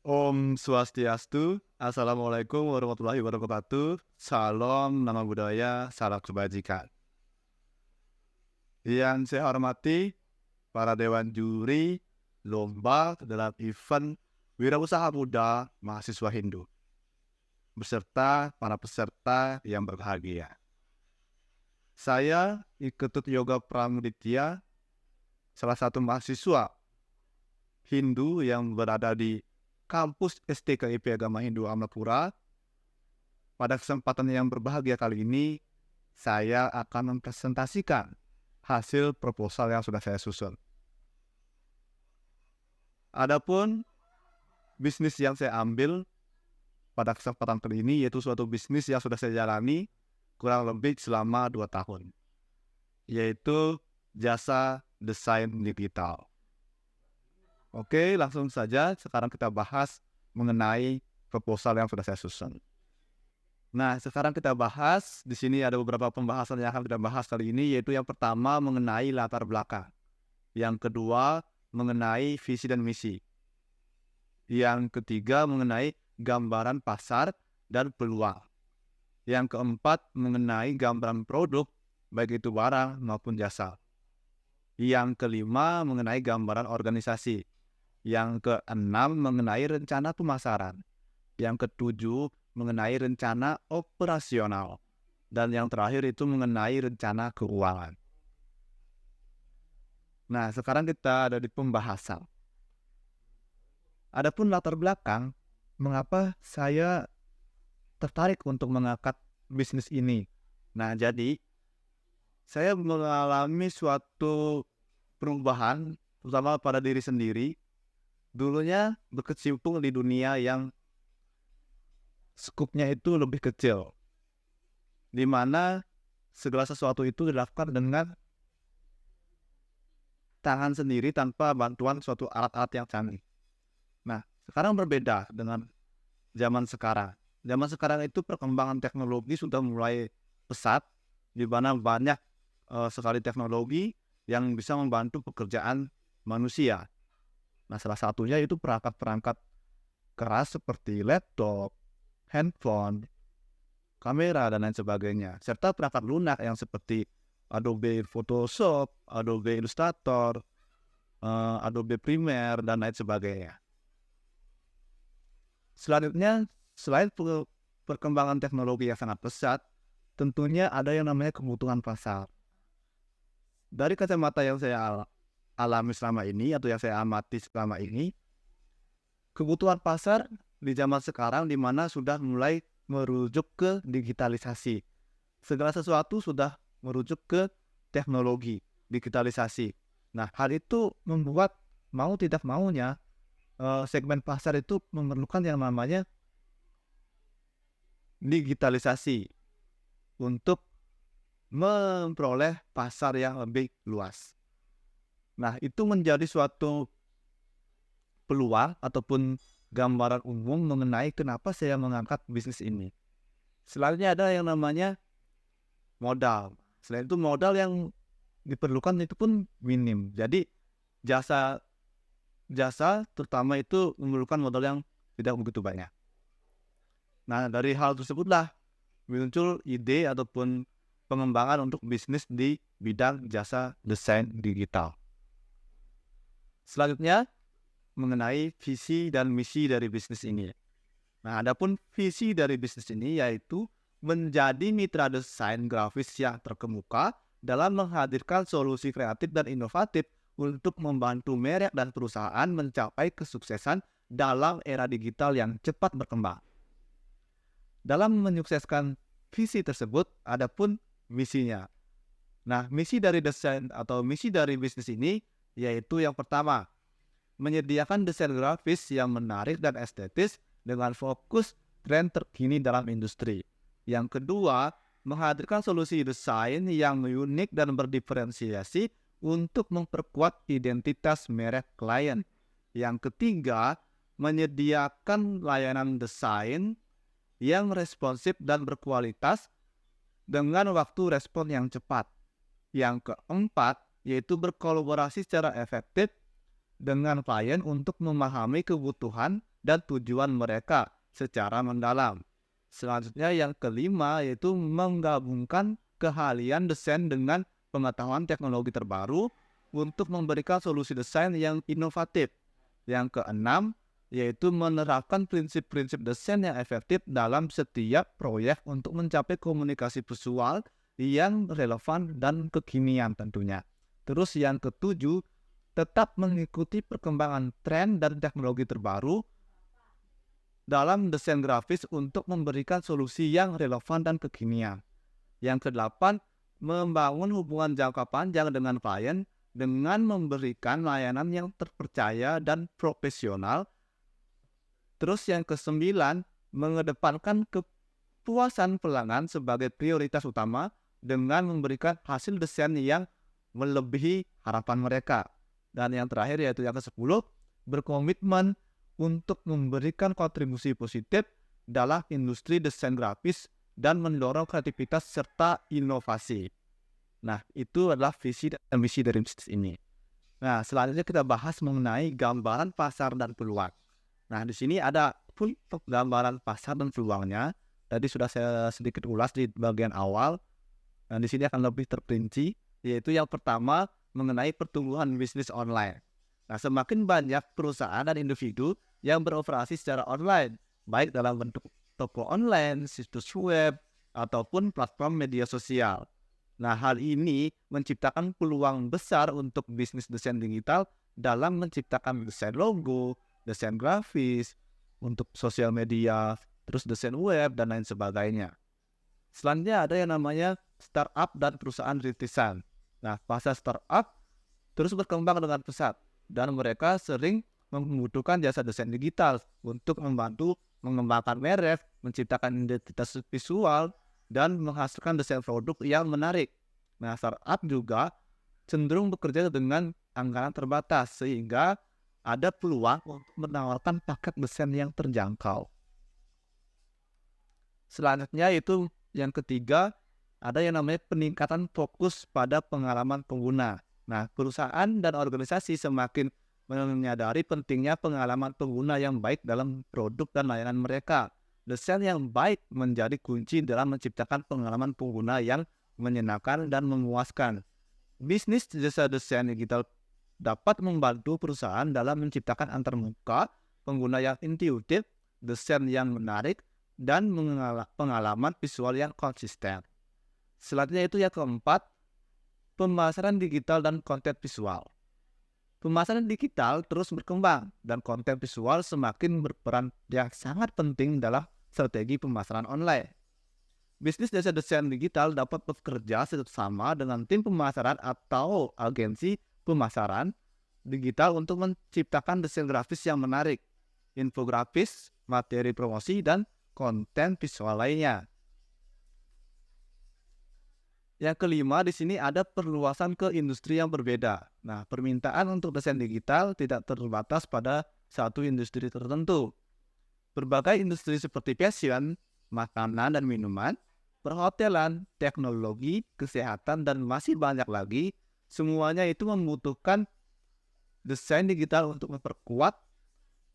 Om Swastiastu, Assalamualaikum warahmatullahi wabarakatuh. Salam nama budaya, salam kebajikan. Yang saya hormati para dewan juri lomba dalam event Wirausaha Muda Mahasiswa Hindu, beserta para peserta yang berbahagia. Saya Iketut Yoga Pramuditya, salah satu mahasiswa Hindu yang berada di kampus STKIP Agama Hindu Amrapura. Pada kesempatan yang berbahagia kali ini, saya akan mempresentasikan hasil proposal yang sudah saya susun. Adapun bisnis yang saya ambil pada kesempatan kali ini yaitu suatu bisnis yang sudah saya jalani kurang lebih selama 2 tahun, yaitu jasa desain digital. Oke, langsung saja sekarang kita bahas mengenai proposal yang sudah saya susun. Nah, sekarang kita bahas, di sini ada beberapa pembahasan yang akan kita bahas kali ini, yaitu yang pertama mengenai latar belakang. Yang kedua, mengenai visi dan misi. Yang ketiga, mengenai gambaran pasar dan peluang. Yang keempat, mengenai gambaran produk, baik itu barang maupun jasa. Yang kelima, mengenai gambaran organisasi. Yang keenam, mengenai rencana pemasaran. Yang ketujuh, mengenai rencana operasional. Dan yang terakhir itu mengenai rencana keuangan. Nah, sekarang kita ada di pembahasan. Adapun latar belakang, mengapa saya tertarik untuk mengangkat bisnis ini. Nah, jadi saya mengalami suatu perubahan, terutama pada diri sendiri. Dulunya berkecimpung di dunia yang skupnya itu lebih kecil, di mana segala sesuatu itu dilakukan dengan tangan sendiri tanpa bantuan suatu alat-alat yang canggih. Nah, sekarang berbeda dengan zaman sekarang. Zaman sekarang itu perkembangan teknologi sudah mulai pesat, di mana banyak sekali teknologi yang bisa membantu pekerjaan manusia. Nah, salah satunya itu perangkat-perangkat keras seperti laptop, handphone, kamera, dan lain sebagainya. Serta perangkat lunak yang seperti Adobe Photoshop, Adobe Illustrator, Adobe Premiere, dan lain sebagainya. Selanjutnya, selain perkembangan teknologi yang sangat pesat, tentunya ada yang namanya kebutuhan pasar. Dari kacamata yang saya alami selama ini, atau yang saya amati selama ini, kebutuhan pasar di zaman sekarang di mana sudah mulai merujuk ke digitalisasi. Segala sesuatu sudah merujuk ke teknologi, digitalisasi. Nah, hal itu membuat mau tidak maunya segmen pasar itu memerlukan yang namanya digitalisasi untuk memperoleh pasar yang lebih luas. Nah, itu menjadi suatu peluang ataupun gambaran umum mengenai kenapa saya mengangkat bisnis ini. Selanjutnya ada yang namanya modal. Selain itu modal yang diperlukan itu pun minim. Jadi jasa terutama itu memerlukan modal yang tidak begitu banyak. Nah, dari hal tersebutlah muncul ide ataupun pengembangan untuk bisnis di bidang jasa desain digital. Selanjutnya mengenai visi dan misi dari bisnis ini. Nah, adapun visi dari bisnis ini yaitu menjadi mitra desain grafis yang terkemuka dalam menghadirkan solusi kreatif dan inovatif untuk membantu merek dan perusahaan mencapai kesuksesan dalam era digital yang cepat berkembang. Dalam menyukseskan visi tersebut, adapun misinya. Nah, misi dari desain atau misi dari bisnis ini yaitu yang pertama, menyediakan desain grafis yang menarik dan estetis dengan fokus tren terkini dalam industri. Yang kedua, menghadirkan solusi desain yang unik dan berdiferensiasi untuk memperkuat identitas merek klien. Yang ketiga, menyediakan layanan desain yang responsif dan berkualitas dengan waktu respon yang cepat. Yang keempat, yaitu berkolaborasi secara efektif dengan klien untuk memahami kebutuhan dan tujuan mereka secara mendalam. Selanjutnya yang kelima yaitu menggabungkan keahlian desain dengan pengetahuan teknologi terbaru untuk memberikan solusi desain yang inovatif. Yang keenam yaitu menerapkan prinsip-prinsip desain yang efektif dalam setiap proyek untuk mencapai komunikasi visual yang relevan dan kekinian tentunya. Terus yang ketujuh, tetap mengikuti perkembangan tren dan teknologi terbaru dalam desain grafis untuk memberikan solusi yang relevan dan kekinian. Yang kedelapan, membangun hubungan jangka panjang dengan klien dengan memberikan layanan yang terpercaya dan profesional. Terus yang kesembilan, mengedepankan kepuasan pelanggan sebagai prioritas utama dengan memberikan hasil desain yang melebihi harapan mereka. Dan yang terakhir yaitu yang ke-10, berkomitmen untuk memberikan kontribusi positif dalam industri desain grafis dan mendorong kreativitas serta inovasi. Nah, itu adalah visi dan misi dari bisnis ini. Nah, selanjutnya kita bahas mengenai gambaran pasar dan peluang. Nah, di sini ada untuk gambaran pasar dan peluangnya. Tadi sudah saya sedikit ulas di bagian awal. Nah, di sini akan lebih terperinci, yaitu yang pertama mengenai pertumbuhan bisnis online. Nah, semakin banyak perusahaan dan individu yang beroperasi secara online, baik dalam bentuk toko online, situs web, ataupun platform media sosial. Nah, hal ini menciptakan peluang besar untuk bisnis desain digital dalam menciptakan desain logo, desain grafis, untuk sosial media, terus desain web, dan lain sebagainya. Selanjutnya ada yang namanya startup dan perusahaan rintisan. Nah, pasar startup terus berkembang dengan pesat dan mereka sering membutuhkan jasa desain digital untuk membantu mengembangkan merek, menciptakan identitas visual, dan menghasilkan desain produk yang menarik. Nah, startup juga cenderung bekerja dengan anggaran terbatas sehingga ada peluang untuk menawarkan paket desain yang terjangkau. Selanjutnya itu yang ketiga, ada yang namanya peningkatan fokus pada pengalaman pengguna. Nah, perusahaan dan organisasi semakin menyadari pentingnya pengalaman pengguna yang baik dalam produk dan layanan mereka. Desain yang baik menjadi kunci dalam menciptakan pengalaman pengguna yang menyenangkan dan memuaskan. Bisnis jasa desain digital dapat membantu perusahaan dalam menciptakan antarmuka pengguna yang intuitif, desain yang menarik, dan pengalaman visual yang konsisten. Selanjutnya itu yang keempat, pemasaran digital dan konten visual. Pemasaran digital terus berkembang dan konten visual semakin berperan yang sangat penting dalam strategi pemasaran online. Bisnis jasa desain digital dapat bekerja bersama dengan tim pemasaran atau agensi pemasaran digital untuk menciptakan desain grafis yang menarik, infografis, materi promosi, dan konten visual lainnya. Yang kelima, di sini ada perluasan ke industri yang berbeda. Nah, permintaan untuk desain digital tidak terbatas pada satu industri tertentu. Berbagai industri seperti fashion, makanan dan minuman, perhotelan, teknologi, kesehatan, dan masih banyak lagi, semuanya itu membutuhkan desain digital untuk memperkuat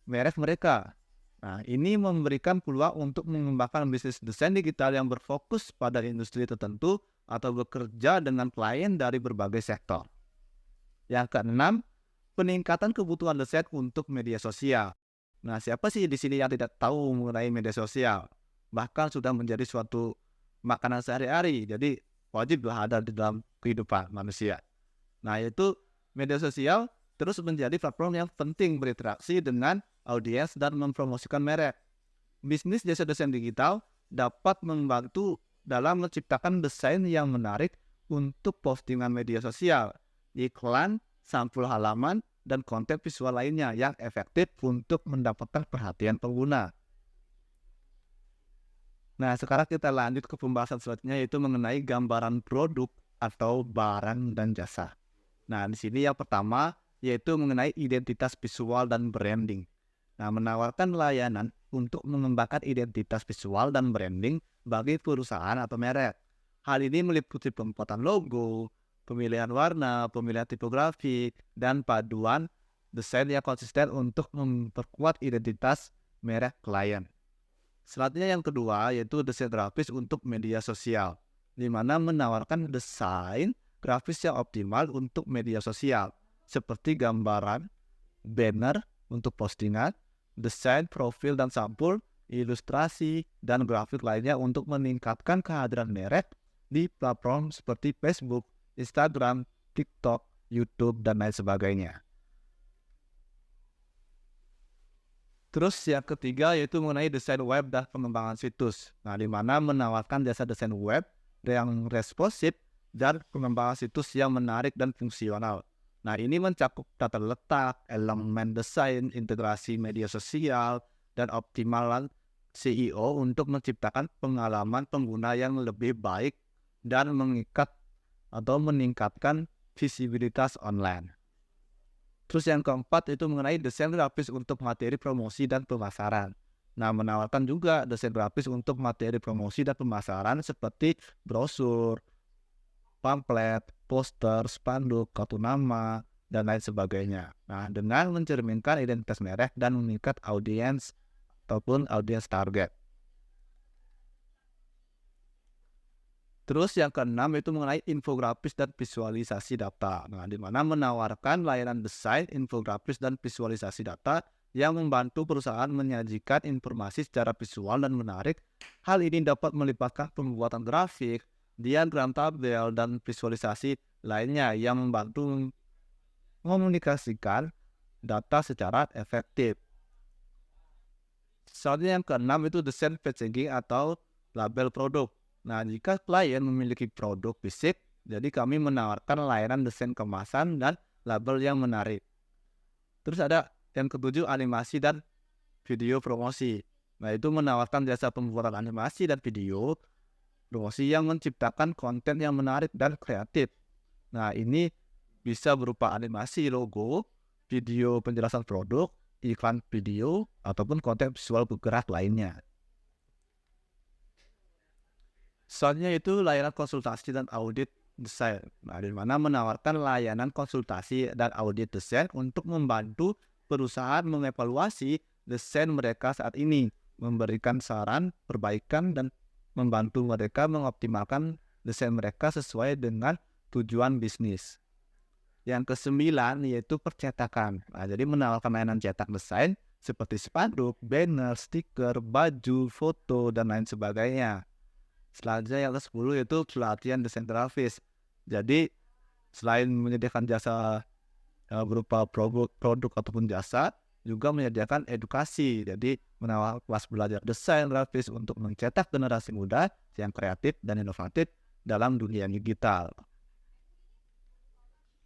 merek mereka. Nah, ini memberikan peluang untuk mengembangkan bisnis desain digital yang berfokus pada industri tertentu atau bekerja dengan klien dari berbagai sektor. Yang keenam, peningkatan kebutuhan desain untuk media sosial. Nah, siapa sih di sini yang tidak tahu mengenai media sosial? Bahkan sudah menjadi suatu makanan sehari-hari, jadi wajiblah ada di dalam kehidupan manusia. Nah, yaitu media sosial terus menjadi platform yang penting berinteraksi dengan audiens dan mempromosikan merek. Bisnis jasa desain digital dapat membantu dalam menciptakan desain yang menarik untuk postingan media sosial, iklan, sampul halaman, dan konten visual lainnya yang efektif untuk mendapatkan perhatian pengguna. Nah, sekarang kita lanjut ke pembahasan selanjutnya yaitu mengenai gambaran produk atau barang dan jasa. Nah, di sini yang pertama yaitu mengenai identitas visual dan branding. Nah, menawarkan layanan untuk mengembangkan identitas visual dan branding bagi perusahaan atau merek. Hal ini meliputi pembuatan logo, pemilihan warna, pemilihan tipografi, dan paduan desain yang konsisten untuk memperkuat identitas merek klien. Selanjutnya yang kedua yaitu desain grafis untuk media sosial, di mana menawarkan desain grafis yang optimal untuk media sosial, seperti gambaran, banner untuk postingan, desain profil dan sampul, ilustrasi, dan grafik lainnya untuk meningkatkan kehadiran merek di platform seperti Facebook, Instagram, TikTok, YouTube, dan lain sebagainya. Terus yang ketiga yaitu mengenai desain web dan pengembangan situs. Nah, di mana menawarkan jasa desain web yang responsif dan pengembangan situs yang menarik dan fungsional. Nah, ini mencakup tata letak, elemen desain, integrasi media sosial, dan optimalan SEO untuk menciptakan pengalaman pengguna yang lebih baik dan mengikat atau meningkatkan visibilitas online. Terus yang keempat itu mengenai desain grafis untuk materi promosi dan pemasaran. Nah, menawarkan juga desain grafis untuk materi promosi dan pemasaran seperti brosur, pamflet, poster, spanduk, kartu nama, dan lain sebagainya. Nah, dengan mencerminkan identitas merek dan mengikat audiens ataupun audiens target. Terus yang keenam itu mengenai infografis dan visualisasi data. Nah, di mana menawarkan layanan desain, infografis, dan visualisasi data yang membantu perusahaan menyajikan informasi secara visual dan menarik. Hal ini dapat melibatkan pembuatan grafik, diagram tabel, dan visualisasi lainnya yang membantu mengomunikasikan data secara efektif. Selanjutnya yang keenam itu desain packaging atau label produk. Nah, jika klien memiliki produk fisik, jadi kami menawarkan layanan desain kemasan dan label yang menarik. Terus ada yang ketujuh, animasi dan video promosi. Nah, itu menawarkan jasa pembuatan animasi dan video promosi yang menciptakan konten yang menarik dan kreatif. Nah, ini bisa berupa animasi logo, video penjelasan produk, iklan video, ataupun konten visual bergerak lainnya. Selanjutnya itu layanan konsultasi dan audit desain. Nah, di mana menawarkan layanan konsultasi dan audit desain untuk membantu perusahaan mengevaluasi desain mereka saat ini, memberikan saran, perbaikan, dan membantu mereka mengoptimalkan desain mereka sesuai dengan tujuan bisnis. Yang kesembilan yaitu percetakan. Nah, jadi menawarkan layanan cetak desain seperti spanduk, banner, stiker, baju, foto, dan lain sebagainya. Selanjutnya yang ke-10 yaitu pelatihan desain grafis. Jadi selain menyediakan jasa berupa produk ataupun jasa, juga menyediakan edukasi. Jadi menawarkan kelas belajar desain grafis untuk mencetak generasi muda yang kreatif dan inovatif dalam dunia digital.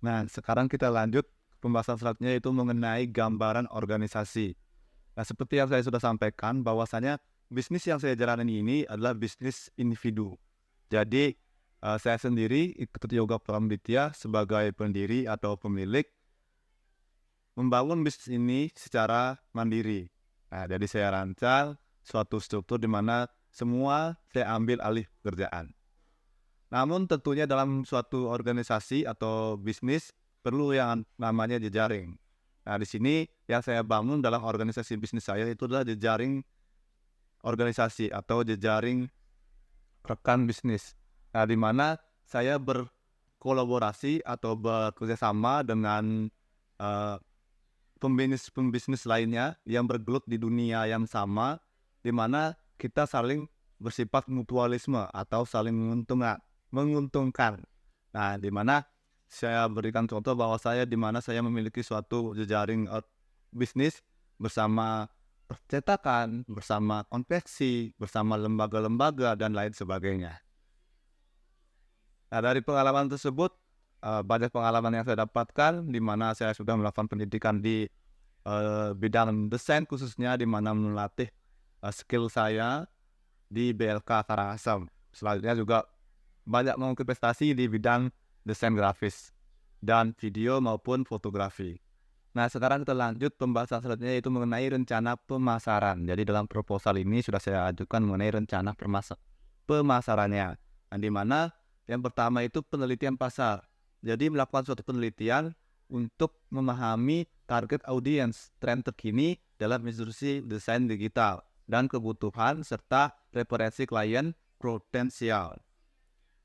Nah, sekarang kita lanjut pembahasan selanjutnya yaitu mengenai gambaran organisasi. Nah, seperti yang saya sudah sampaikan bahwasanya bisnis yang saya jalani ini adalah bisnis individu. Jadi, saya sendiri ikut Yoga Pramditya sebagai pendiri atau pemilik membangun bisnis ini secara mandiri. Nah, jadi saya rancang suatu struktur di mana semua saya ambil alih pekerjaan. Namun tentunya dalam suatu organisasi atau bisnis perlu yang namanya jejaring. Nah, di sini yang saya bangun dalam organisasi bisnis saya itu adalah jejaring organisasi atau jejaring rekan bisnis. Nah, di mana saya berkolaborasi atau bekerjasama dengan pembisnis lainnya yang bergelut di dunia yang sama, di mana kita saling bersifat mutualisme atau saling menguntungkan. Nah, di mana saya berikan contoh bahwa di mana saya memiliki suatu jejaring bisnis bersama percetakan, bersama konveksi, bersama lembaga-lembaga, dan lain sebagainya. Nah, dari pengalaman tersebut, banyak pengalaman yang saya dapatkan, di mana saya sudah melakukan pendidikan di bidang desain khususnya, di mana melatih skill saya di BLK Karangasem. Selanjutnya juga banyak mengukir prestasi di bidang desain grafis dan video maupun fotografi. Nah, sekarang kita lanjut pembahasan selanjutnya yaitu mengenai rencana pemasaran. Jadi dalam proposal ini sudah saya ajukan mengenai rencana pemasarannya. Nah, di mana yang pertama itu penelitian pasar. Jadi melakukan suatu penelitian untuk memahami target audiens, tren terkini, dalam industri desain digital dan kebutuhan serta referensi klien potensial.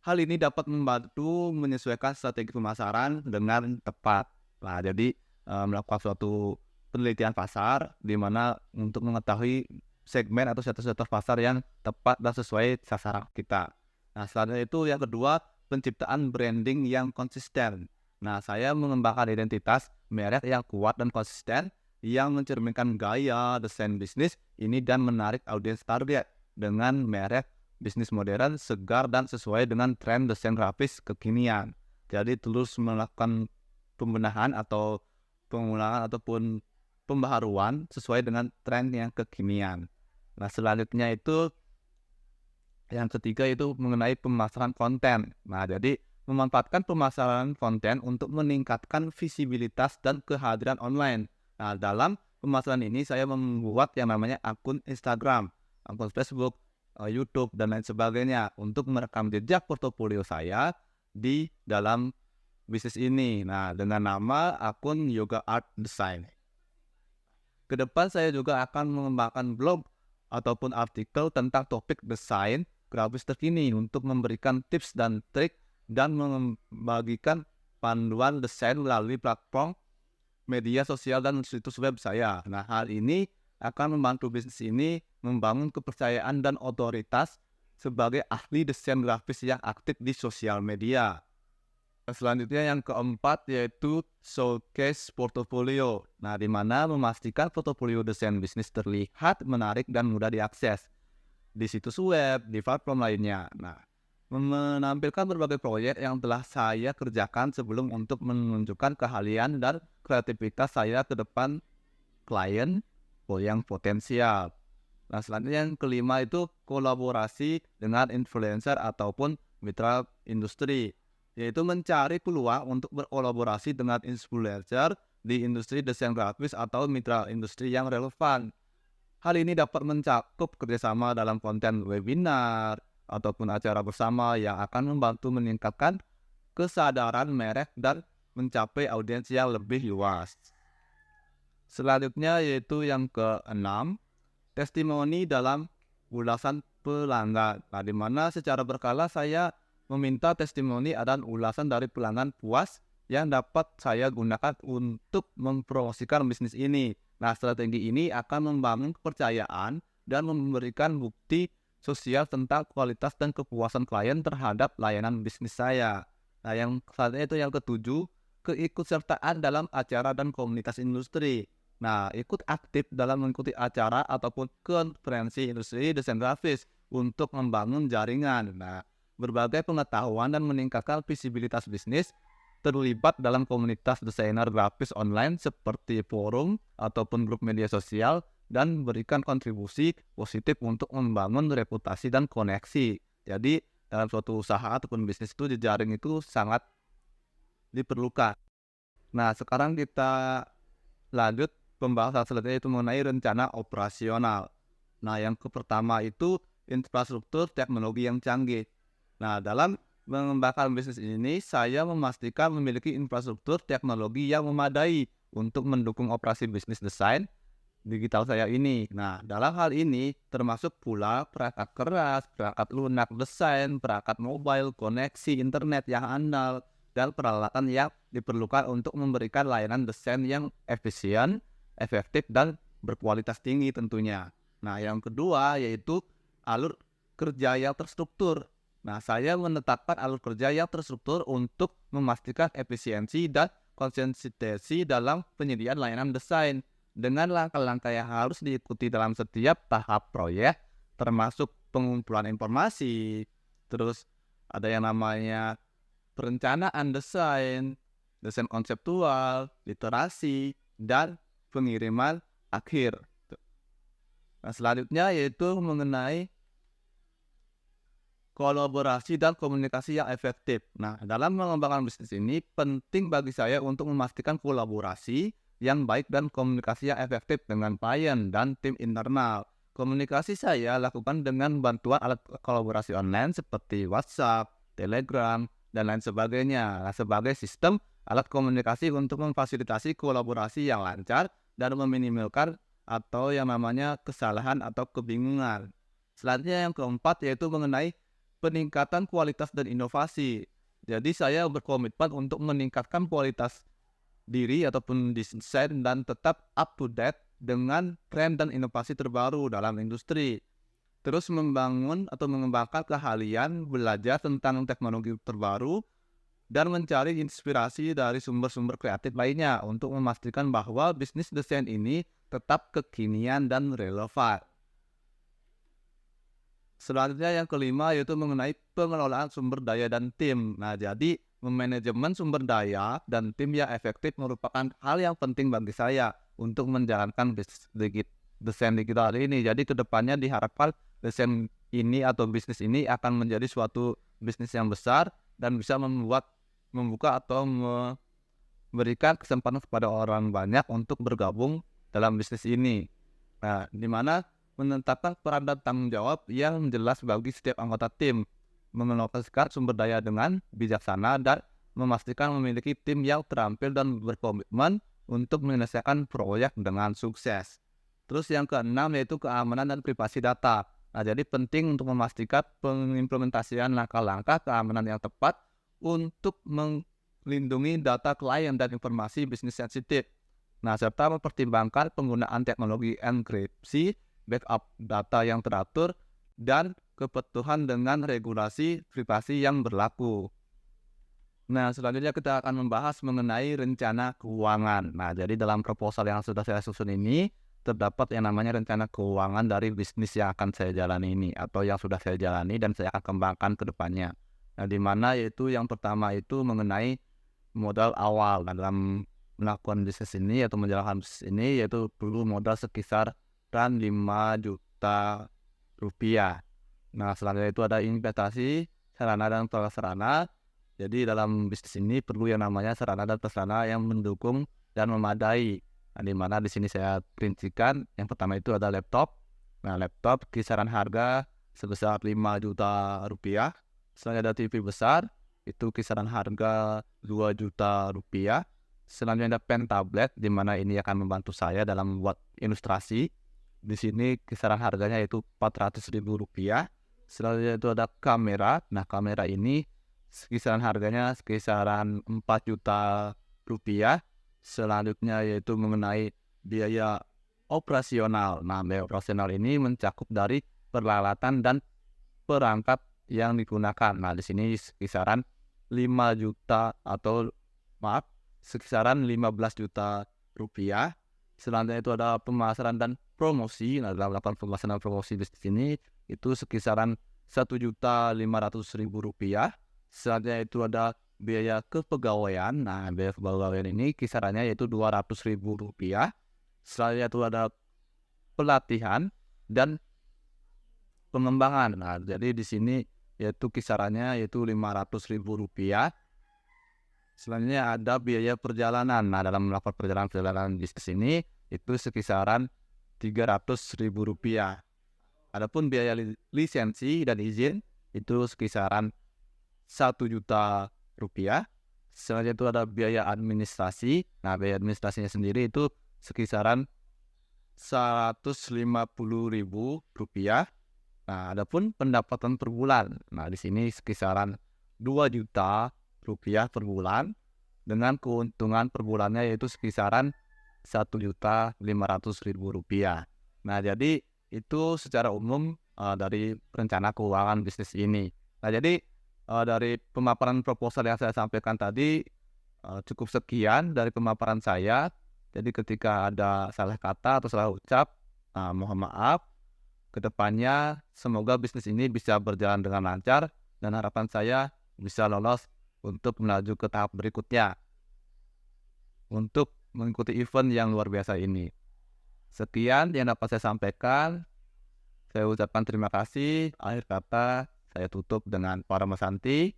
Hal ini dapat membantu menyesuaikan strategi pemasaran dengan tepat. Nah, jadi melakukan suatu penelitian pasar di mana untuk mengetahui segmen atau sektor pasar yang tepat dan sesuai sasaran kita. Nah, selanjutnya itu yang kedua, penciptaan branding yang konsisten. Nah, saya mengembangkan identitas merek yang kuat dan konsisten yang mencerminkan gaya desain bisnis ini dan menarik audiens target dengan merek bisnis modern, segar, dan sesuai dengan tren desain grafis kekinian. Jadi terus melakukan pembenahan atau pengulangan ataupun pembaharuan sesuai dengan tren yang kekinian. Nah, selanjutnya itu yang ketiga itu mengenai pemasaran konten. Nah, jadi memanfaatkan pemasaran konten untuk meningkatkan visibilitas dan kehadiran online. Nah, dalam pemasaran ini saya membuat yang namanya akun Instagram, akun Facebook, YouTube, dan lain sebagainya untuk merekam jejak portofolio saya di dalam bisnis ini. Nah, dengan nama akun Yoga Art Design. Kedepan saya juga akan mengembangkan blog ataupun artikel tentang topik desain grafis terkini untuk memberikan tips dan trik dan membagikan panduan desain melalui platform media sosial dan situs web saya. Nah, hal ini akan membantu bisnis ini membangun kepercayaan dan otoritas sebagai ahli desain grafis yang aktif di sosial media. Selanjutnya yang keempat yaitu showcase portofolio. Nah, di mana memastikan portofolio desain bisnis terlihat menarik dan mudah diakses di situs web, di platform lainnya. Nah, menampilkan berbagai proyek yang telah saya kerjakan sebelum untuk menunjukkan keahlian dan kreativitas saya ke depan klien yang potensial. Nah, selanjutnya yang kelima itu kolaborasi dengan influencer ataupun mitra industri, yaitu mencari peluang untuk berkolaborasi dengan influencer di industri desain grafis atau mitra industri yang relevan. Hal ini dapat mencakup kerjasama dalam konten webinar ataupun acara bersama yang akan membantu meningkatkan kesadaran merek dan mencapai audiens yang lebih luas. Selanjutnya yaitu yang keenam, testimoni dalam ulasan pelanggan. Nah, di mana secara berkala saya meminta testimoni dan ulasan dari pelanggan puas yang dapat saya gunakan untuk mempromosikan bisnis ini. Nah, strategi ini akan membangun kepercayaan dan memberikan bukti sosial tentang kualitas dan kepuasan klien terhadap layanan bisnis saya. Nah, yang selanjutnya itu yang ketujuh, keikutsertaan dalam acara dan komunitas industri. Nah, ikut aktif dalam mengikuti acara ataupun konferensi industri desain grafis untuk membangun jaringan. Nah, berbagai pengetahuan dan meningkatkan visibilitas bisnis terlibat dalam komunitas desainer grafis online seperti forum ataupun grup media sosial dan berikan kontribusi positif untuk membangun reputasi dan koneksi. Jadi, dalam suatu usaha ataupun bisnis itu jejaring itu sangat diperlukan. Nah, sekarang kita lanjut pembahasan selanjutnya itu mengenai rencana operasional. Nah, yang pertama itu infrastruktur teknologi yang canggih. Nah, dalam mengembangkan bisnis ini, saya memastikan memiliki infrastruktur teknologi yang memadai untuk mendukung operasi bisnis desain digital saya ini. Nah, dalam hal ini termasuk pula perangkat keras, perangkat lunak desain, perangkat mobile, koneksi internet yang andal, dan peralatan yang diperlukan untuk memberikan layanan desain yang efisien, efektif, dan berkualitas tinggi tentunya. Nah, yang kedua yaitu alur kerja yang terstruktur. Nah, saya menetapkan alur kerja yang terstruktur untuk memastikan efisiensi dan konsistensi dalam penyediaan layanan desain dengan langkah-langkah yang harus diikuti dalam setiap tahap proyek, termasuk pengumpulan informasi, terus ada yang namanya perencanaan desain, desain konseptual, literasi, dan pengiriman akhir. Nah, selanjutnya yaitu mengenai kolaborasi dan komunikasi yang efektif. Nah, dalam mengembangkan bisnis ini penting bagi saya untuk memastikan kolaborasi yang baik dan komunikasi yang efektif dengan klien dan tim internal. Komunikasi saya lakukan dengan bantuan alat kolaborasi online seperti WhatsApp, Telegram, dan lain sebagainya. Nah, sebagai sistem alat komunikasi untuk memfasilitasi kolaborasi yang lancar dan meminimalkan atau yang namanya kesalahan atau kebingungan. Selanjutnya yang keempat yaitu mengenai peningkatan kualitas dan inovasi. Jadi saya berkomitmen untuk meningkatkan kualitas diri ataupun desain dan tetap up to date dengan tren dan inovasi terbaru dalam industri. Terus membangun atau mengembangkan keahlian belajar tentang teknologi terbaru dan mencari inspirasi dari sumber-sumber kreatif lainnya untuk memastikan bahwa bisnis desain ini tetap kekinian dan relevan. Selanjutnya yang kelima yaitu mengenai pengelolaan sumber daya dan tim. Nah, jadi memanajemen sumber daya dan tim yang efektif merupakan hal yang penting bagi saya untuk menjalankan desain digital ini. Jadi kedepannya diharapkan desain ini atau bisnis ini akan menjadi suatu bisnis yang besar dan bisa membuka atau memberikan kesempatan kepada orang banyak untuk bergabung dalam bisnis ini. Nah, di mana menetapkan peran dan tanggung jawab yang jelas bagi setiap anggota tim, mengalokasikan sumber daya dengan bijaksana, dan memastikan memiliki tim yang terampil dan berkomitmen untuk menyelesaikan proyek dengan sukses. Terus yang keenam yaitu keamanan dan privasi data. Nah, jadi penting untuk memastikan pengimplementasian langkah-langkah keamanan yang tepat untuk melindungi data klien dan informasi bisnis sensitif. Nah, serta mempertimbangkan penggunaan teknologi enkripsi, backup data yang teratur, dan kepatuhan dengan regulasi privasi yang berlaku. Nah, selanjutnya kita akan membahas mengenai rencana keuangan. Nah, jadi dalam proposal yang sudah saya susun ini, terdapat yang namanya rencana keuangan dari bisnis yang akan saya jalani ini, atau yang sudah saya jalani dan saya akan kembangkan ke depannya. Nah, di mana yaitu yang pertama itu mengenai modal awal. Nah, dalam melakukan bisnis ini atau menjalankan bisnis ini yaitu perlu modal sekitar 5 juta rupiah. Nah, selanjutnya itu ada investasi sarana dan prasarana. Jadi dalam bisnis ini perlu yang namanya sarana dan prasarana yang mendukung dan memadai. Nah, di mana di sini saya rincikan yang pertama itu ada laptop. Nah, laptop kisaran harga sebesar 5 juta rupiah. Selanjutnya ada TV besar, itu kisaran harga 2 juta rupiah. Selanjutnya ada pen tablet, di mana ini akan membantu saya dalam membuat ilustrasi. Di sini kisaran harganya yaitu 400.000 rupiah. Selanjutnya itu ada kamera. Nah, kamera ini kisaran harganya kisaran 4 juta rupiah. Selanjutnya yaitu mengenai biaya operasional. Nah, biaya operasional ini mencakup dari peralatan dan perangkat yang digunakan. Nah, di sini kisaran 5 juta atau sekisaran 15 juta rupiah. Selanjutnya itu ada pemasaran dan promosi. Nah, dalam melakukan pemasaran dan promosi bisnis ini itu sekisaran 1.500.000 rupiah. Selanjutnya itu ada biaya kepegawaian. Nah, biaya kepegawaian ini kisarannya yaitu 200.000 rupiah. Selanjutnya itu ada pelatihan dan pengembangan. Nah, jadi di sini yaitu kisarannya yaitu 500.000 rupiah. Selanjutnya ada biaya perjalanan. Nah, dalam melakukan perjalanan bisnis ini itu sekisaran 300.000 rupiah. Adapun biaya lisensi dan izin itu sekisaran 1 juta rupiah. Selanjutnya itu ada biaya administrasi. Nah, biaya administrasinya sendiri itu sekisaran 150.000 rupiah. Nah, adapun pendapatan per bulan. Nah, di sini sekisaran 2 juta rupiah per bulan dengan keuntungan per bulannya yaitu sekisaran 1.500.000 rupiah. Nah, jadi itu secara umum dari rencana keuangan bisnis ini. Nah, jadi dari pemaparan proposal yang saya sampaikan tadi cukup sekian dari pemaparan saya. Jadi ketika ada salah kata atau salah ucap, mohon maaf. Kedepannya semoga bisnis ini bisa berjalan dengan lancar dan harapan saya bisa lolos untuk melaju ke tahap berikutnya untuk mengikuti event yang luar biasa ini. Sekian yang dapat saya sampaikan. Saya ucapkan terima kasih. Akhir kata saya tutup dengan Parama Santi.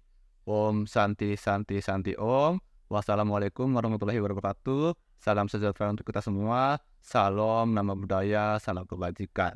Om Santi Santi Santi Om. Wassalamualaikum warahmatullahi wabarakatuh. Salam sejahtera untuk kita semua. Salam nama budaya, salam kebajikan.